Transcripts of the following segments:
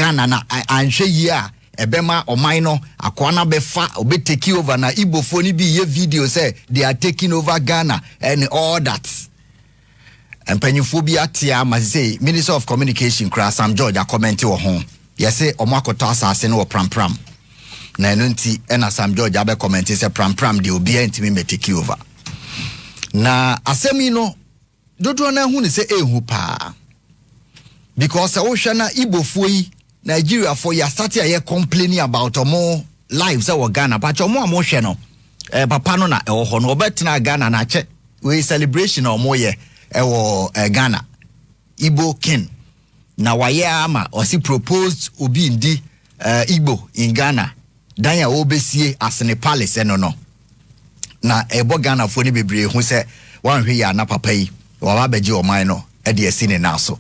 Ghana na anhwe yi a ebema oman no akwana befa obe take over na Igbo phone bi ye video say they are taking over Ghana and all that. And penyophobia tia ma say Minister of Communication Kra Sam George a comment wo ho. Yes say omakoto asase no pram na eno nti ena Sam George abe comment say pram de obi antimi me take over. Na asemi no dodo na hu ni say ehu pa. Because ocean na Igbo foi Nigeria for ya start here complaining about omo lives that were Ghana but omo hwe no papa no na ho no obetina Ghana na che we celebration omo ye Ghana Igbo King na waye ama osi proposed obi ndi Igbo in Ghana dan ya obesie asene palace no na ebo Ghana fo ni bebre hu se wanhwe ya na papa yi wa ba beje oman no e de asi ne na so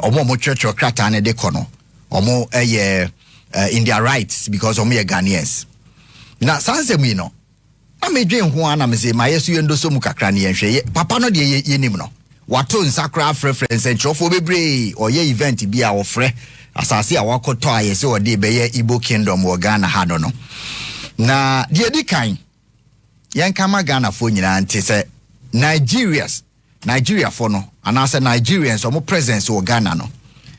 omo church krata na de kono omo in their rights because omo ye Ghanaians na sanse mu no amedwen ho ana me say ma yesu yendo so mu kakra ne yenhwe papa no de yenim no wato nsakra reference entrofo bebre oye event bi a ofre asase a wakoto ayese ode be ye Igbo Kingdom wo Ghana ha no na de edikan yenkama Ghana fo nyina nte se Nigeria for no anase Nigerians omo presence wo Ghana no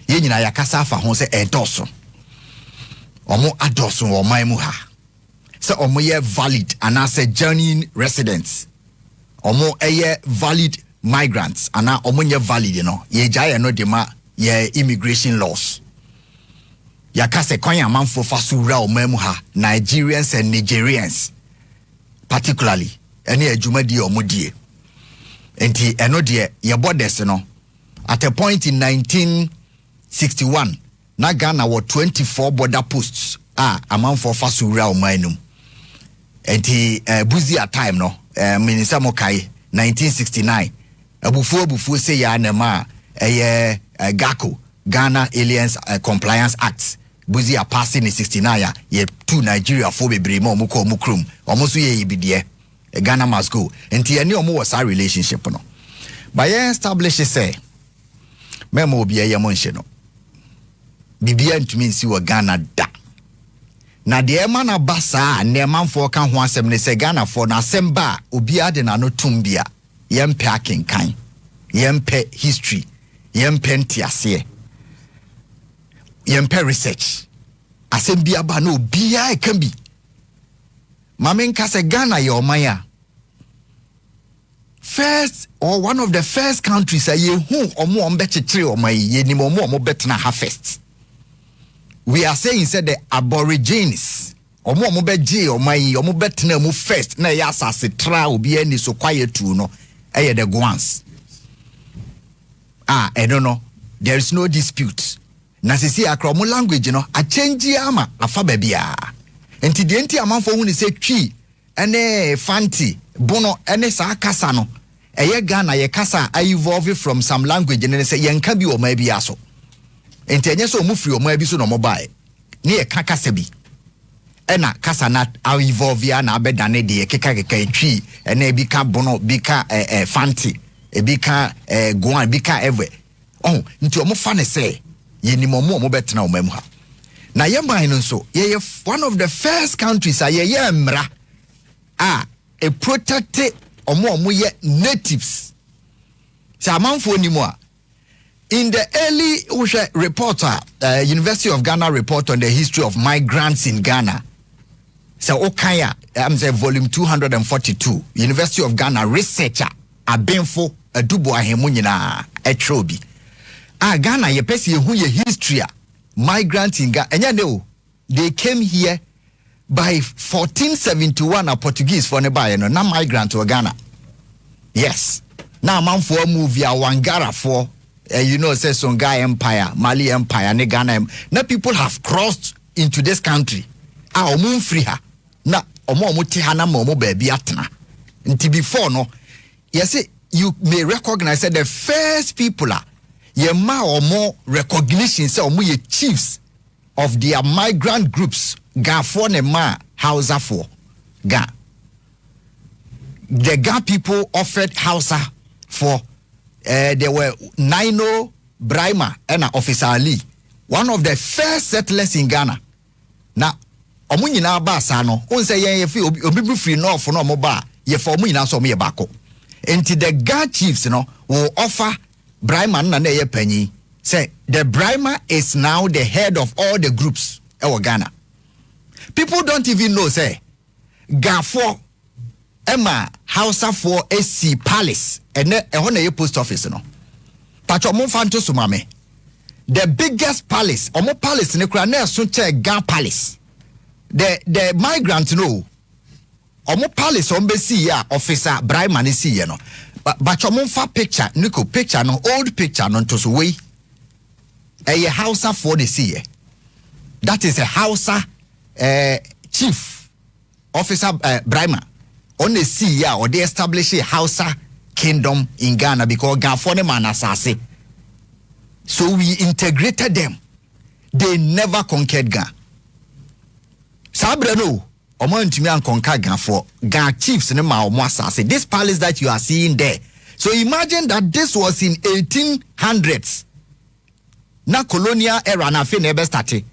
ye nyina yakasa afa ho se edoso omo adoso wo man mu ha se omo ye valid anase genuine residents omo eye valid migrants ana omo nye valid no ye jaye no de ma ye immigration laws yakase kwan amanfo fasura omo mu ha Nigerians and Nigerians particularly any adwumadi omo die enti eno de ye borders no at a point in 1961 na Ghana were 24 border posts amanfo fasura omo enum enti buzi at time no Minister Mokai 1969 abufu say ya na ma GACO Ghana Aliens Compliance Act buzi a passing in 69 ye two Nigeria for bebre mo mu ko mu krum omo so ye bidie Ghana must go enti ene omo was our relationship no by establish say memo obi ye mo nhye no bibia ntumi nsi wo Ghana da na de ma na basa na manfo ka ho asem ne se Ghana for na asem ba obi ade na no tumbia yempe akenkan yempe history yempe ntiase yempe research asem bia ba na obi a kan bi mamen ka se Ghana ye omaya first or one of the first countries ye hu omo ombechechire omayi ye ni omo betena ha first. We are saying said the aborigines omo beje omayi omo betena mu first na ya asase tra obi ani so quiet tu no eye the Guans. I don't know, there is no dispute na sisi akra omo language no a change ama afa babia enti de enti amanfo hu ni se twi ene fanti bono ene sa kasa no eye Ghana ye kasa I evolve from some language and say yenka bi o ma bi aso enti enye so mu free o ma bi so no mobile ne ye kasa bi ena kasa na I evolve ya na abedane de keka twi ene bi ka bono bi ka fanti e bi ka goan bi ka ever oh nti o mo fa ne say ye ni mo betena o ma mu ha na ye man no so ye one of the first countries ye mra a protected omo ye natives samanfo ni mo a in the early reporter University of Ghana report on the history of migrants in Ghana so okaya I'm say volume 242 University of Ghana researcher abenfo adubo ahemu nyina etrobi Ghana ye pesi hu ye history migrants in Ghana enya no they came here by 1471 a Portuguese for nearby no na migrant to Ghana. Yes. Now man for move via Wangara for you know say Songhai Empire, Mali Empire, ne Ghana. Now people have crossed into this country. Omo free ha. Na omo ti ha na omo baby atna. Until before no. Yes you may recognize that the first people are ye ma omo recognition say omo ye chiefs of their migrant groups. Ga for ne ma Hausa for Ga. The Ga people offered Hausa for there were Naino Brahma and Officer Ali one of the first settlers in Ghana. Now, omu nyina ba sa no, unse yen ye fi obi free north no mo ba, ye for omu nyina so mo ye bako. Enti the Ga chiefs no will offer Brahma na ye panyi. Say the Brahma is now the head of all the groups in Ghana. People don't even know say Gafo Emma Hausa for SC Palace and a post office no. Pacho mo fanto sumame. The biggest palace, omo palace in the Krane Sunche Ga Palace. The migrants know. Omo palace see ya officer Brahma ni see ya no. But omo fa picture, Nico picture no old picture no to way. A Hausa for the see. That is a Hausa chief officer Brahma. On the sea ya or they establish a Hausa kingdom in Ghana because Gafone man asase. So we integrated them. They never conquered Ghana. Sabreno, omo ntimi an conquer Ghana for Ghana chiefs ne ma omo asase. This palace that you are seeing there. So imagine that this was in 1800s. Na colonial era na fe nebe starte.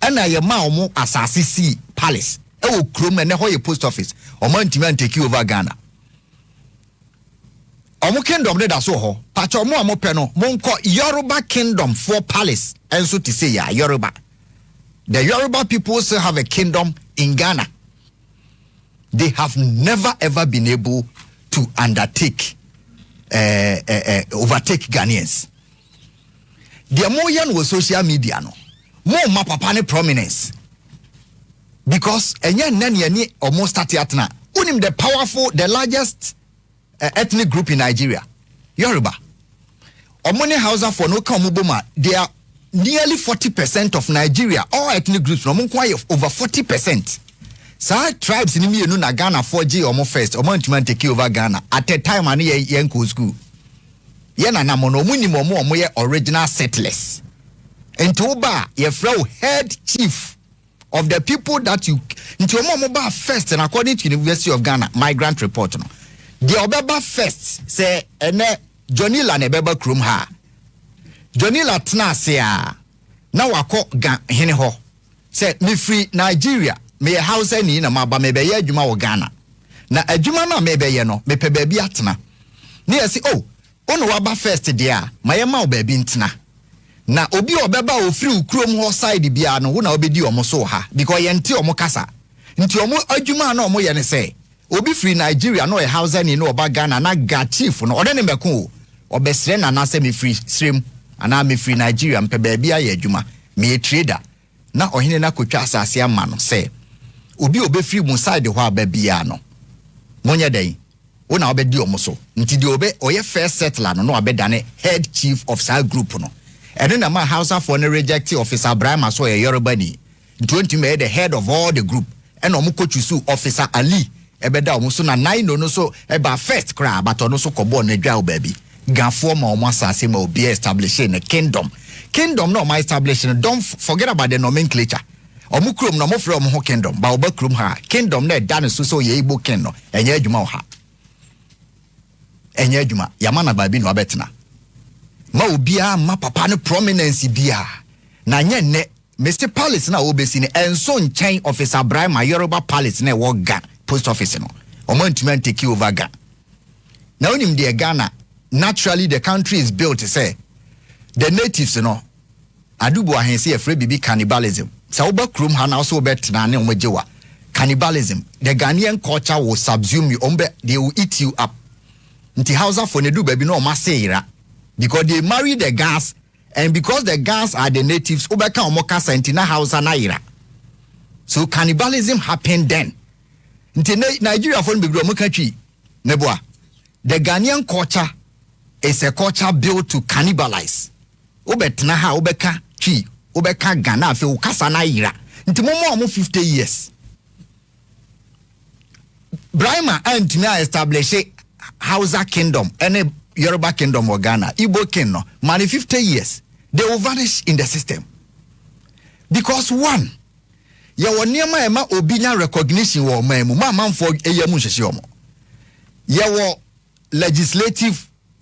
Ena ye ma omo asase si palace. E wo krom ene ho ye post office. Omo ntimi an take over Ghana. Omo kingdom de da so ho. Pacho omo amope no monko Yoruba kingdom for palace. Enso to say ya Yoruba. The Yoruba people still have a kingdom in Ghana. They have never ever been able to overtake Ghanaians. The more young was social media no. More ma papa ne prominence. Because any almost started at now. Unim the powerful, the largest ethnic group in Nigeria, Yoruba. Omone Hausa for no kamuboma. They are nearly 40% of Nigeria. All ethnic groups, no more over 40%. So tribes in me na Ghana 4G omo first. Omo ntiman take over Ghana at a time ani yenko school. Yena na mono muni momo ye original settlers. Into oba ye flow head chief of the people that you into omo ba first, and according to University of Ghana migrant report no. The obeba first say ene Johnny la ne beba krum ha. Johnny la tna se a na wako hene ho. Say me free Nigeria me house ni na maba me be ye adwuma wo Ghana. Na adwuma na me be ye no me pe baabi atena. Ne yesi oh ono waba first dia maye ma wo baabi ntena. Na obi obeba ofiri ukrom ho side bia no wo na obedi omo so ha because ye nti omo kasa. Nti omo adwuma na omo ye ne say obi free Nigeria no a house ni no oba Ghana na ga chief no ode ne meko obesre na na say me free stream ana me free Nigeria mpe baabi aye adwuma me trader na ohene na kotwa asase ama no say obi free mu side ho aba bia no monye den wo na obedi omo so nti de obe oye first settler no obedane head chief of sa group no ene na ma house for ne reject officer Brahma so ye Yoruba ni 20 me the head of all the group and omo kochusu officer Ali ebeda omo so na 9 no so eba first cra but ono so kobo na dwa obabi Gafo ma omo asase ma obi establishing a kingdom no my establishing. Don't forget about the nomenclature. Omo krom no mo frɛ omo ho kingdom ba oba krom ha kingdom na da no so ye Igbo King no enye adwuma ha enye adwuma yamana ba bi no abetena ma obia ma papa no prominence bia na nye ne Mr. Palace na obesi ne enso nchen officer Brahma Yoruba Palace na wo ga post office no omo ntumi take over ga na onim de Ghana naturally the country is built to say the natives no adubu ahense e free bibi cannibalism sa oba krom ha na so betena ne omojewa cannibalism the Ghanaian culture will subsume you they will eat you up nti Hausa for ne du baby no ma seira because they marry the Gas and because the Gas are the natives obeka omoka sentina Hausa na ira so cannibalism happened then nti Nigeria for be omoka twi neboa the Ghanaian culture is a culture built to cannibalize obetna ha obeka twi obeka Ghana afi ukasa na ira nti momo 50 years Brahma and na establish Hausa kingdom and Yoruba kingdom of Ghana Igbo King no man 50 years they will vanish in the system because one ye woniema ema obinya recognition wo mamu manfo eyemu hwehwe omo ye wo legislative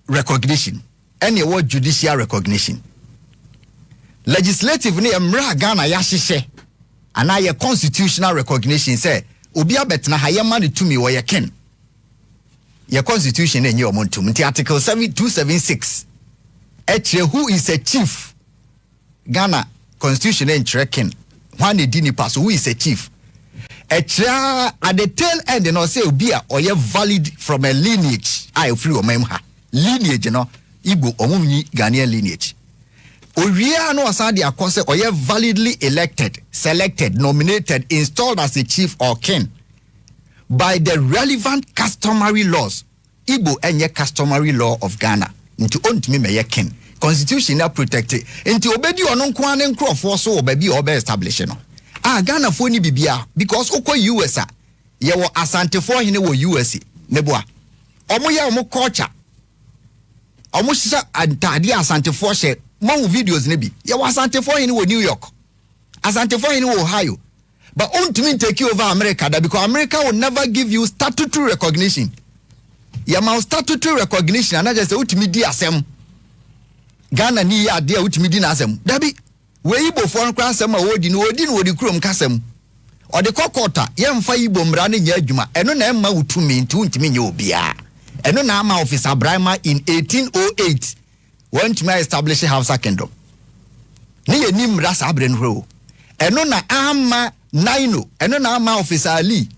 recognition and ye wo judicial recognition legislative ne emra Ghana ya hyehyɛ ana ye constitutional recognition say obi abetna ha ye ma ne tumi wo ye ken ye constitution enye omontum nti article 276 who is a chief Ghana constitution en ken one di nipa so who is a chief at the tail end no say obi a oye valid from a lineage free omem ha lineage no Igbo omumyi Ghanaian lineage Oria no asadi akose oye validly elected, selected, nominated, installed as a chief or king by the relevant customary laws. Igbo enye customary law of Ghana. Nti ontimi meye king. Constitution na protected. Nti obedi ono nkwa ne nkrofo so obabi obe establish no. Ghana fo ni bibia because okọ US a ye wo asante fo hene wo US ne boa. Omo ye omo culture. Omo sisa antade asante fo hye Mon videos ne bi. Ya wasante for in New York. Asante for in Ohio. But ultimately take you over America that because America will never give you statutory recognition. Ya ma statutory recognition and I just say ultimately asem. Ghana ni ya dia ultimately na asem. Dabi we Igbo for nkra asem a wodi no di krom kasem. O de kokota ye mfa Igbo mra ne nya adwuma. Eno na emma utumi nti ultimately nye obia. Eno na ama officer Brahma in 1808. Want to establish a Hausa kingdom. Ni ye nim rasa abren ro. Eno na ama Naino, eno na ama officer Ali.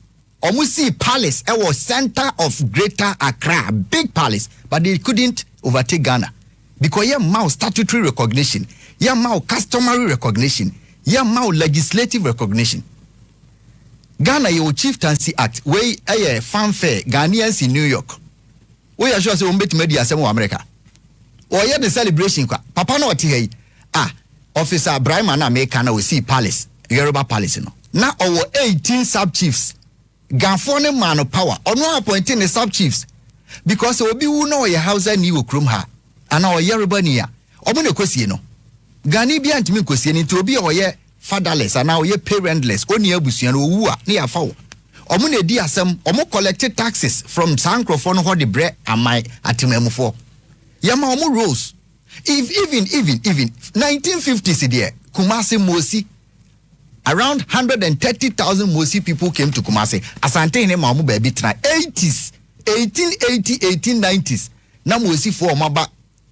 Omusi palace was center of Greater Accra, big palace, but they couldn't overtake Ghana because ye mau statutory recognition, ye mau customary recognition, ye mau legislative recognition. Ghana ye Chieftaincy Act, we a fanfare Ghanaians in New York. We are sure say umbeti media asemo America. Or yet the celebration kwa papa no oti officer Brahma na make na we see palace Yoruba palace no na our 18 sub chiefs Ganfo ne man power ono appointing the sub chiefs because obi wu no ye Hausa ni wo krom ha ana o Yoruba ni ya omo ne kosie no Gani bia ntimi kosie ni to obi o ye fatherless ana o ye parentless oni abusua no wu a ne ya fa wo omo ne di asem omo collected taxes from sankrofo no ho de bre amai atemamufo Yama omu rules. Even 1950s there, Kumasi Mosi, around 130,000 Mosi people came to Kumasi. Asante ne mamu baby try 80s, 1880, 1890s. Na Mosi for Maba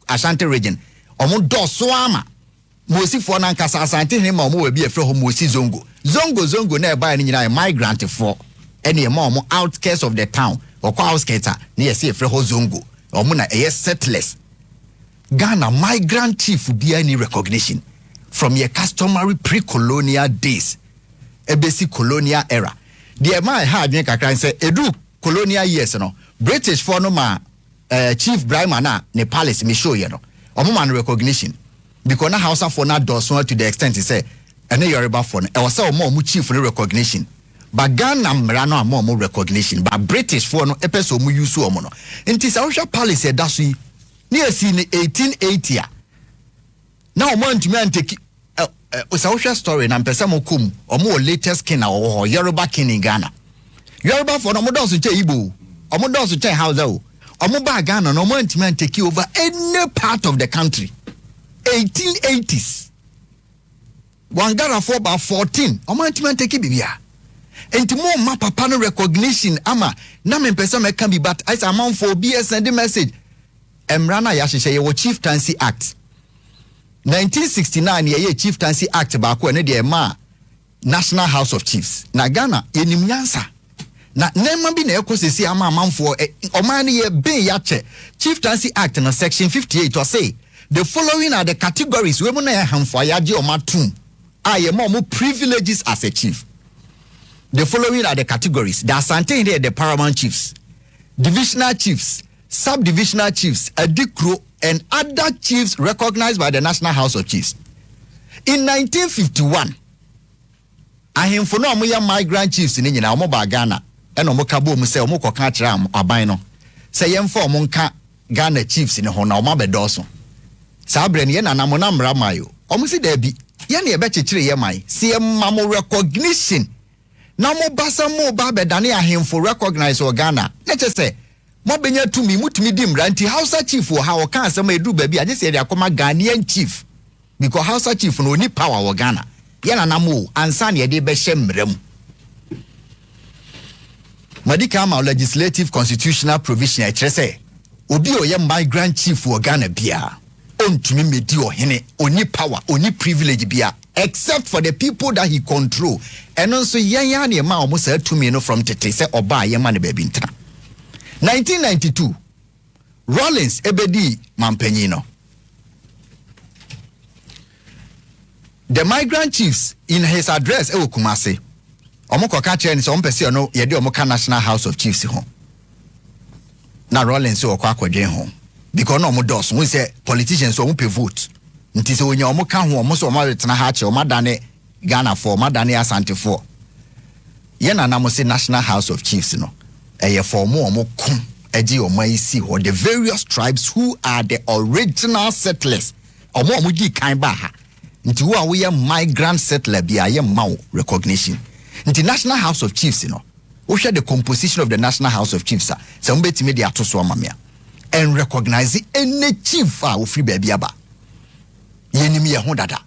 Ashanti region. Omu doswama. Mosi for nankasa Asante ne mamu baby a friend Mosi Zongo. Zongo na buy ni na migrant for any mamu outskirts of the town. Or outskirts near say friend Zongo. Omuna settlers. Ghana migrant chief be any recognition from your customary pre-colonial days, a basic colonial era. The man had kakran say edu colonial years no British for no ma chief Brahma na ne palace me show you no omo recognition because na Hausa for na does to the extent he say ene Yoruba for no e was say omo chief no recognition. But Ghana mrano amo recognition but British for no epeso mu use omo no nti sa wohwa palace da so yi ne asi ne 1880 na omo ntumi anteki sa wohwa story na mpesa mo kom omo latest king na wo Yoruba king in Ghana Yoruba for no mo don so che Igbo omo don so che Hausa o omo ba Ghana no omo ntumi anteki over any part of the country 1880s one Ghana for about 14 omo ntumi anteki bibia. And to more ma papa no recognition ama na me pesa me can be but as amount for BS send the message emrana ya hyehyɛ ye Chieftaincy Act 1969 ye Chieftaincy Act ba ko ne de ma National House of Chiefs na Ghana enim nyansa na nema bi na ekosesi ama amanfo oman ye ben ya che Chieftaincy Act no section 58 to say the following are the categories we mo na hamfo ayaje omatum aye mo privileges as a chief. The following are the categories. The Asante here, the paramount chiefs, divisional chiefs, sub-divisional chiefs, adikro, and other chiefs recognized by the National House of Chiefs. In 1951, ahemfo no amoya migrant chiefs ni nyina omo ba Ghana eno mo kabo mu se omo koka kira aban no se yemfo omo nka Ghana chiefs ni ho na omo bedoso sa bre ne ye na namo na mra mayo omo si da bi ye na ye be chechire ye mai se mamo recognition na mo basa mo ba bedane ahemfo recognize o Ghana na che se mo benya tumi mutumi di mra nti Hausa chief wo ha o kan asem edu ba bi aje se de akoma Ghanaian chief because Hausa chief no ni power wo Ghana yana na mo ansa na de be hyemrem Madika ma legislative constitutional provision say obi oye migrant chief wo Ghana bia ontumi medi ohene oni power oni privilege bia except for the people that he control and also yanya na ma omo sa tumi no from tete say oba ye ma ne ba bi ntra 1992 Rollins ebedi mampanyi no the migrant chiefs in his address e Kumasi omo koka che ni so mpese no ye de omo ka National House of Chiefs ho na Rollins o kwa akwadwen ho because no omo dos we say politicians omo pe vote nti se onya omo ka ho omo so omo retena ha che omo dane Ghana for omo dane Asante for ye na na mo say National House of Chiefs no eye for omo kum eji omo isi ho the various tribes who are the original settlers omo di kan ba ha nti wo a we migrant settler bia ye maw recognition nti National House of Chiefs no wo hwe the composition of the National House of Chiefs so mbetime dia to so amamia and recognize any chief a wo free baby aba yenim ye ho dada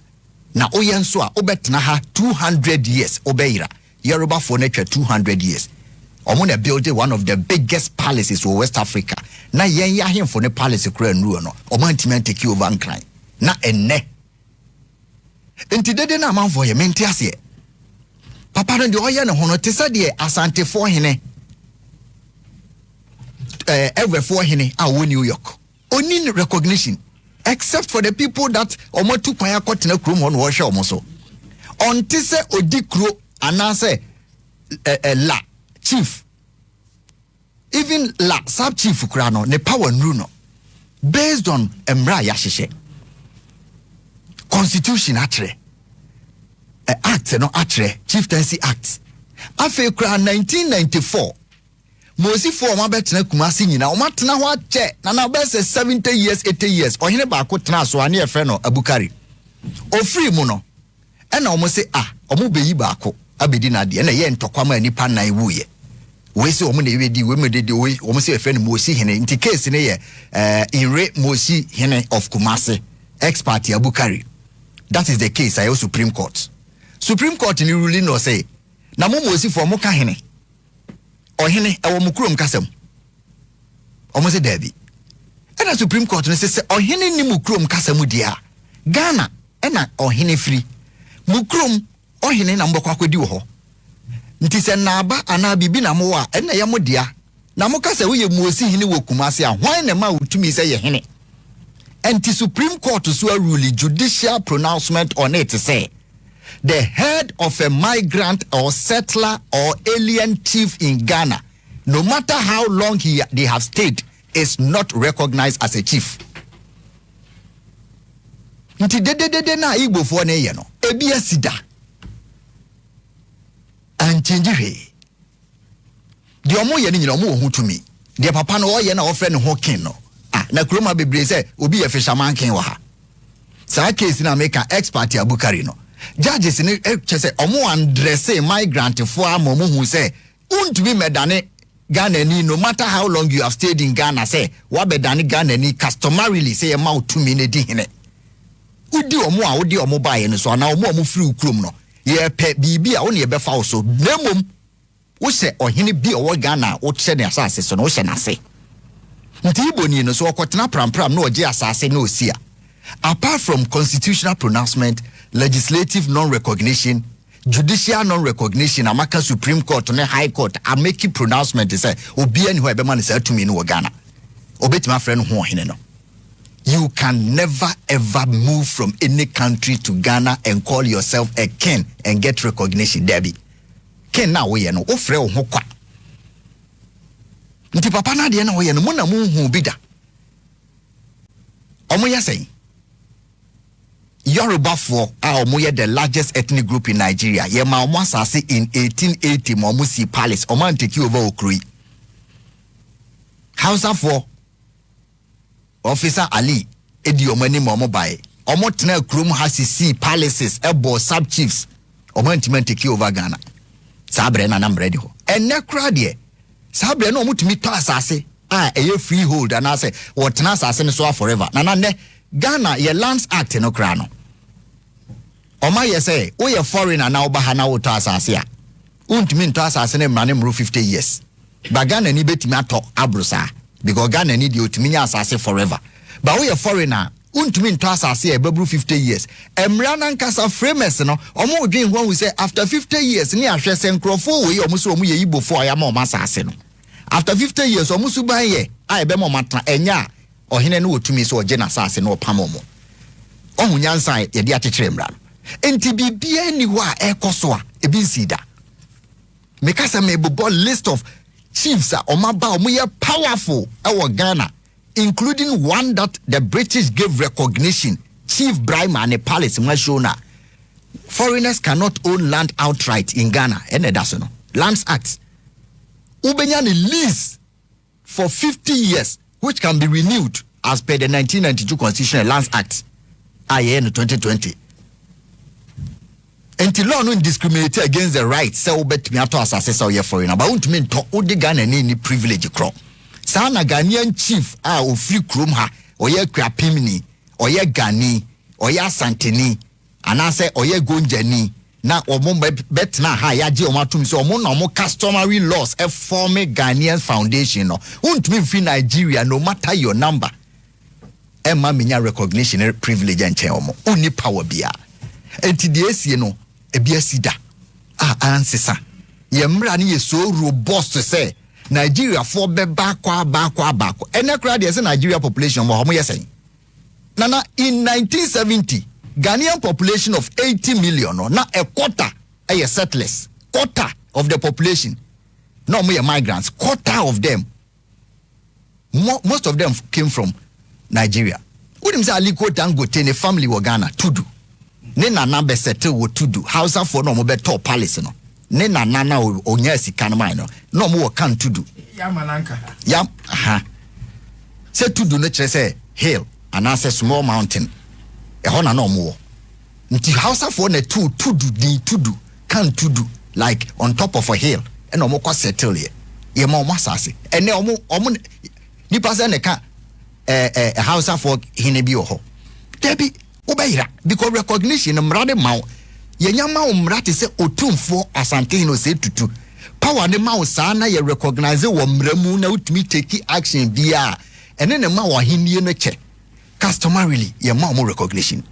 na oye nso a obetena ha 200 years obeira Yoruba for nature 200 years omo na build one of the biggest palaces in West Africa na yen ya hemfo ne palace kura nruo no omo antime take over nkran na enne enti dede na amanfo ye mente ase papa no de oye ne hono te se de Asante for hene every for hene a wo New York oni recognition except for the people that omo tu kwan akotena krom ho no wo hwe omo so onte se odi kro anase la chief even la sub chief kura no ne power nru no based on emra ya hyehe constitution atre act no atre chieftaincy act afi kura 1994 Mosi for ma betena Kumasi nyina o matena ho ache na be se 70 years 80 years ohene ba ko tena so ane efe no Abukari o free mu no e na o mo se o beyi ba ko abedi na de na ye ntokwama nipa nan wuye we se o mo na wedi we medede we o mo se efe no Mosi hene nti case ne ye Inre Mosi hene of Kumasi expert Abukari. That is the case I Supreme Court ni ruling no say na mo Mosi for mo ka hene ohene ewo mukrom kasam omo se dabi ena Supreme Court ne se ohene ni mukrom kasam dia Ghana ena ohene free mukrom ohene na mbokwa kwedi wo ho nti se na aba ana bibi na mo wa ena ye mo dia na mo kasa wo ye Mosi hene wo Kumasi a hwan na ma wutumi se ye hene enti Supreme Court so ruling judicial pronouncement on it say the head of a migrant or settler or alien chief in Ghana, no matter how long they have stayed, is not recognized as a chief. Nti de na Igbo for ne ye no ebi asida anchange he de omo ye ni nyina omo ho tumi de papa no o ye na o fre ne ho kin no na kroma bebre say obi ye fisherman kin wa ha sa case na make expert Abukari no judges ni say omo andresse migrant for amomo hu say untumi medane Ghana ni no matter how long you have stayed in Ghana say wa bedane Ghana ni customarily say ma utumi ne di hene udi omo a odi omo bae no so na omo free ukrom no ye pe bibi a wo ne be fa so nemom wo se ohene bi o Ghana wo che ne asase so no wo se na se nti Igbo ni no so okotena prampram na oje asase na osia apart from constitutional pronouncement legislative non-recognition judicial non-recognition amaka Supreme Court ne High Court are making pronouncement say obi ani ho ebe man say atumi no Ghana obetima frɛ no ho hene no you can never ever move from any country to Ghana and call yourself a king and get recognition Debbie king na wo ye no wo frɛ wo ho kwa nti papa na de na wo ye no mo na mo hu bi da omo ya say Yoruba for omoye the largest ethnic group in Nigeria. Ye ma omo asase in 1880 mo si palace. Omo take over Okrui. Hausa for Officer Ali edi omo ni mo bae. Omo tena krum hasisi palaces ebo sub chiefs. Omo ntime take over Ghana. Sabre na nambre de ho. Enne kra de. Sabre na omo tumi to asase. Eye freehold and I say what tena asase ne so forever. Na ne Ghana ye Lands Act no kra no. Oma ye say, "Oh, you're foreigner now, bahana uto asase a." Untimi nto asase ne mrane mro 50 years. But Ghana ni betimi ato abrosa because Ghana ni di otimi nya asase forever. But we a foreigner, untimi nto asase e bebru 50 years. Emrana nkasa framers no, omo odwen ho we say after 50 years ni ahwe se nkrofo we omo so omo ye Igbo fo aya ma omo asase no. After 50 years omo su ban ye, ai be mo matra enya ohene no otumi so oje na asase no opam omo. Ohu nyansan ye de akekere mra. Enti bibia ni wa ekoso a ebi nsida. Mekasa mebo list of chiefs omaba omuye powerful our Ghana, including one that the British gave recognition, Chief Brahma and a palace Mashona. Foreigners cannot own land outright in Ghana. No. Lands Act. Ubenyani lease for 50 years, which can be renewed as per the 1992 Constitutional Lands Act. IN 2020. Enti law no discriminate against the right say obetimi ato asase say oye foreigner but won't mean to odi Ghana ni privilege kro sa na Ghanaian chief a ofri krom ha oye kwapimni oye Gani oye Asanteni anase oye Gonjani na omo betna ha yaje omo atum say omo na omo customary laws e form Ghanaian foundation no won't mean free Nigeria no matter your number e ma menya recognition privilege en chen omo oni power bia enti de esie no ebia sida ansesa ye mra ni ye so robust say Nigeria for be back ene kra de say Nigeria population mo homo yesen nana in 1970 Ghanaian population of 80 million no na a quarter a settlers, quarter of the population no more migrants, quarter of them most of them came from Nigeria. Wouldn't say Aliko Dangote ne family wa Ghana tudu ne nana be settle wo tudu Hausa for no mo be top palace no ne nana na onya sika no man no mo kan tudu ya mananka ya aha se tudu no kire say hill and say small mountain e ho na no mo nti Hausa for na tudu di tudu kan tudu like on top of a hill e no mo kwa settle ye ma mo asase ene omo ni pasa ne ka Hausa for hine bi ho debi obeira because recognition mrade maw yenyama umrate se otumfo asante no se tutu power ne maw sa na ye recognize wo mramu na utumi take action bia ene ne maw ahenie no che customarily ye maw mo recognition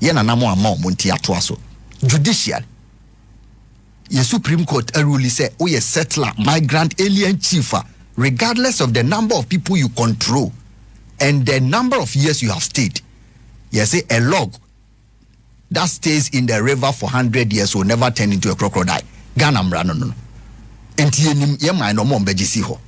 ye na namo amaw mo nti atoaso judicial ye Supreme Court rule say o ye settler migrant alien chief regardless of the number of people you control and the number of years you have stayed. Yes, a log that stays in the river for 100 years will never turn into a crocodile. Ghana mrano no. Enti enim ye man no mo mbegisi ho.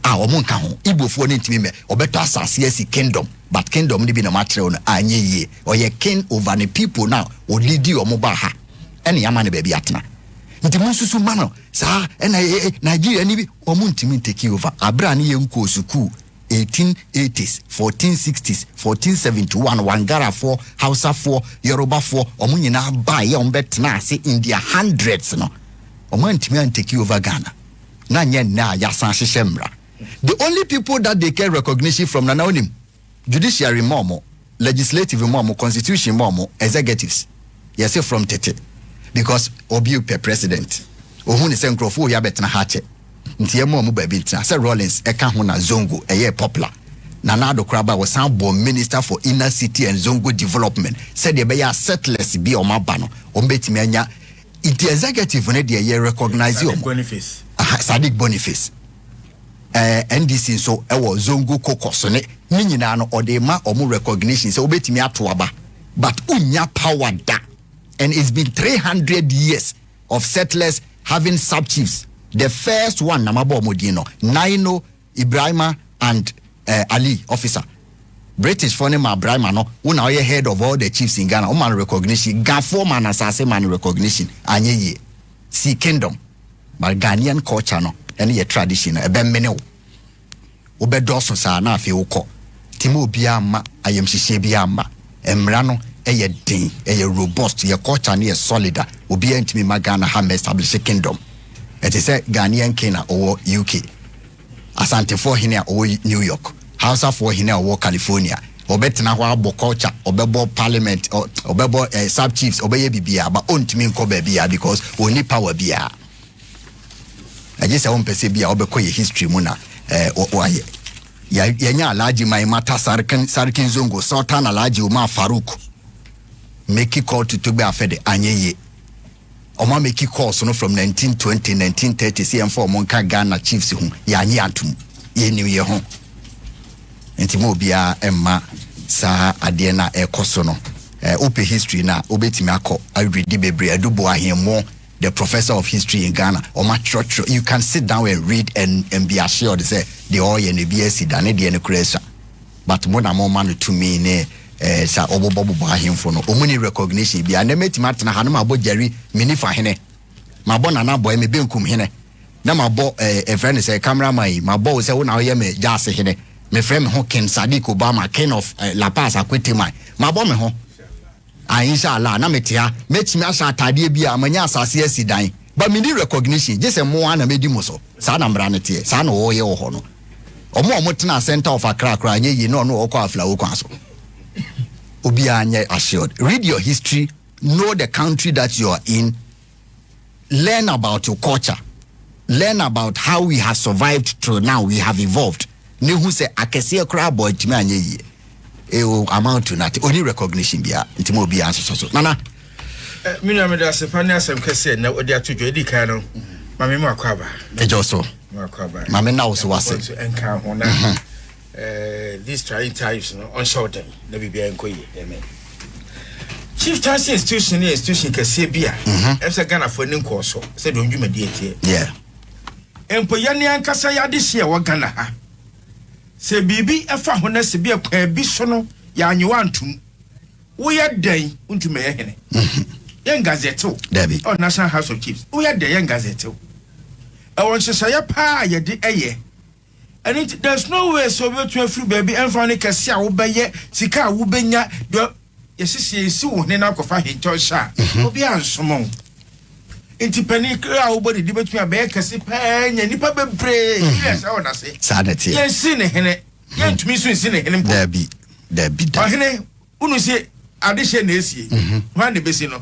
Omo nka ho. Igbo fo ni ntimi me obeto asase asi kingdom, but kingdom ni bi na matre no anye ye. Oye king over the people now. O lead omo ba ha. Ene yama ne ba bi atena. Nti munsusu ma no sa Nigeria ni bi omo ntimi take over. Abra ni ye nko suku 1880s, 1460s, 1471, Wangara for, Hausa for, Yoruba for, Omunyina ba ye ombetna say in their hundreds no. Omantimi take over Ghana. Na nye na yasan shemra. The only people that they get recognition from na onim judiciary momo, legislative momo, constitution momo, executives. Yes, from Tete. Because obi per president. Ohun se nkrofo ya betna hache. Nti mo baby ntina say Rollins eka ho na Zongo eye popular na Nado Kraba was sound born minister for inner city and Zongo development said they be ya settlers bi o maba no o betimi anya it executive ne de ye recognize o Boniface Saddick Boniface NDC so e wo Zongo kokos ne nyina no o de ma o mu recognition say o betimi ato aba but unya power da and it's been 300 years of settlers having sub chiefs. The first one, Namabo Modino, Naino, Ibrahima, and Ali, officer. British for name Ibrahima, no, who now head of all the chiefs in Ghana, man recognition, Gafo man assassin man recognition, Anye, see kingdom, but Ghanaian culture, no, any tradition, a bemeno. Obedoso sa na fi uko. Timo biama, ayem shishe biama, emrano, eye din, eye robust, ye culture ni solida, obi entimi magana ha establish a kingdom. It is a Ghanaian king or UK. Asante for hina or New York. Hausa for hina or California. obetena ho abo culture obebo parliament obebo sub chiefs obeye bibia ba ontimi nko bia because oni power bia ajese won pese bia obekọ ye history mu na oaye yanya alaji mai mata sarkin zongo sultan alaji Umar Farouk make call to be afede anyeye Oma make calls no from 1920 1930 CM4 monka Ghana chiefs hu yanye atum ye new ye ho entimo bia emma sa ade na ekoso no open history na obetimi akọ read bebre adubo ahemo the professor of history in Ghana Oma church you can sit down and read and be assured say the oil and the BSc than the cresa but more than more man to me ne sa obobobo ahemfo no omuni recognition bia na metima tena hanoma abo Jerry mini fa hene mabo nana boy me benkum hene na mabo a friend say cameraman mabo say wo na ye me jase hene me friend me ho Ken Saddick Obama Ken of La Paz akwete man mabo me ho inshallah na metia metimi asa atade bia amanya asase asidan but me need recognition just a mo na medi mo so sa na mbra ne tie sa na wo ye wo ho no omo tena center of Accra anye yi no okọ afla wo kwaso obi anye assured read your history, know the country that you are in, learn about your culture, learn about how we have survived till now, we have evolved. Ne who say akese kra boy timi anye yi e o amount to not only recognition bia ntimo obi anso so nana me no me da se pani asem kese na odi atodwo edi kan no mame mu akwaba ejoso akwaba mame na wo so wase enka ho na these trying times no on shorten na bibia enkoye amen chief tax institution kese bia efse Ghana for nin koso se do ndwumadi etie yeah empo yane ankasa yade hye wo Ghana ha se bibi efa ho na se bia kwa bi so no ya anyewa antum wo ye dan untume ye hene yen gazette Debbie oh National House of Chiefs wo ye dan yen gazette e won hyehyɛ pa ye de eye and there's no way so we to free baby and for kese a wo beye sika a wo benya do yesisi esi wo ne na kofa hinto sha obi ansomon intipani kra wo body di betumi abe kese pa nya nipa bebre yes I wanna say sadete yes ne hene yentumi so nsi ne hene Debbie hene unu se ade hye na esie hwan ne besi no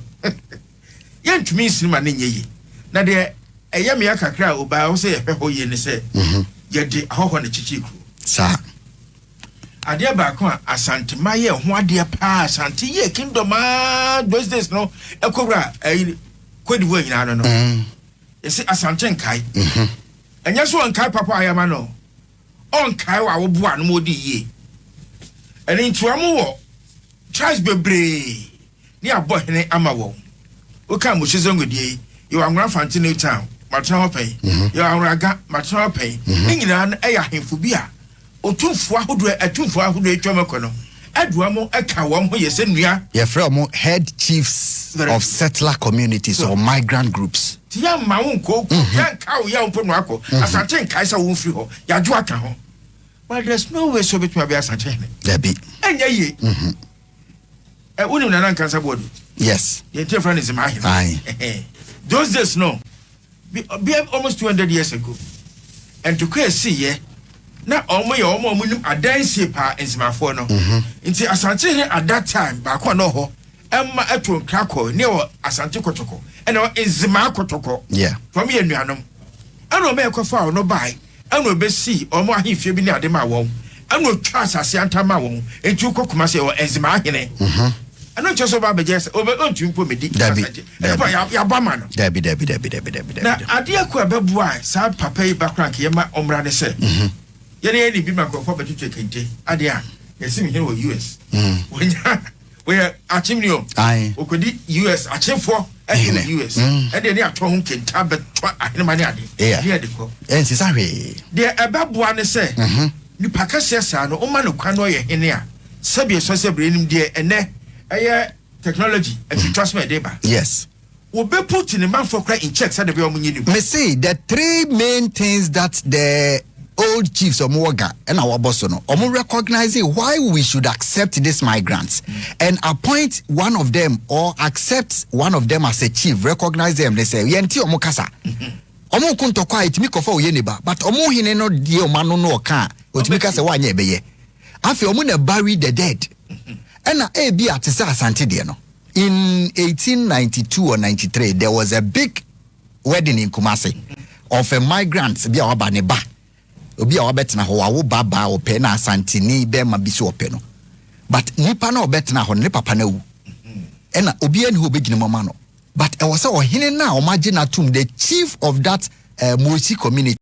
yentumi nsi ma ne nyeyi na de eye me akakra oba wo se ye hwe ho ye ne se yedi ahoho ne chichiku sa ade ba ko asante maye ho ade pa asante ye kingdom those days no ekobra kodi wo nyina no yesi asante nkai enya so nkai papa ayama no on kai wa wo bua no modi ye eni ntuamu wo charge bebre ni abo hene ama wo o ka mo hyezengodie yo anwra fantine town matran hopai yo anwraga matran hopai nyina na eya hemfo bia otumfo ahodo etwamako no aduamo eka wom ho yese nua ye from head chiefs of settler communities or migrant groups tia ma wonko ya nka wo ya mpo no akọ asante nkai sa won free ho ya jo aka ho but there's no way so betuma be asante ne Debbie enya ye unim na nan kansa bodu yes ye tell friend is my those days no be almost 200 years ago and to queer see ye na omo ye omo munim adanse pa ensimafo no nti asante he at that time ba kwa no ho emma eto krako ne o asante kotoko ene o enzima kotoko yeah from ye nuanom eno me ekofa no bai eno be si omo ahifie bi ne ade ma won eno twa asase antama won enti ukokuma se o enzima hene eno choso ba beje obe ontumpo medi asante ya ba ma no Debbie na ade akwa bebua sa papa yi bakra ke ma omra ne se yene ni bi makrofo betutu kente ade a yesi mi here wo US we achimnio okodi US achimfo ehne US ade ni ato ho kenta beto ahenema ne ade ne ade ko ensi sahwe de ebeboa ne se ni pakase sa no o ma no kwa no ye hene a sabe so se brenim de ene eye technology and transfer deba yes we be put in the man for cry in check said be omunyi me say the three main things that the old chiefs of Mwoga and our boss no recognizing why we should accept these migrants and appoint one of them or accept one of them as a chief, recognize them. They say yenti omo kasa omo kuntokwa itimi kofa oye neba but omo hine no die omano no ka otimi kasa wa nya ebeye afi omu na bury the dead ena ebi atisa asante de no in 1892 or 93 there was a big wedding in Kumasi of a migrant bi a waba ne ba obi a wabetena ho wawo baba ope na asante ni be ma bi so ope no but nipa na obetena ho ne papa na wu ena obi ani ho begine mama no but e was say ohene na o magi na tum the chief of that Mosi community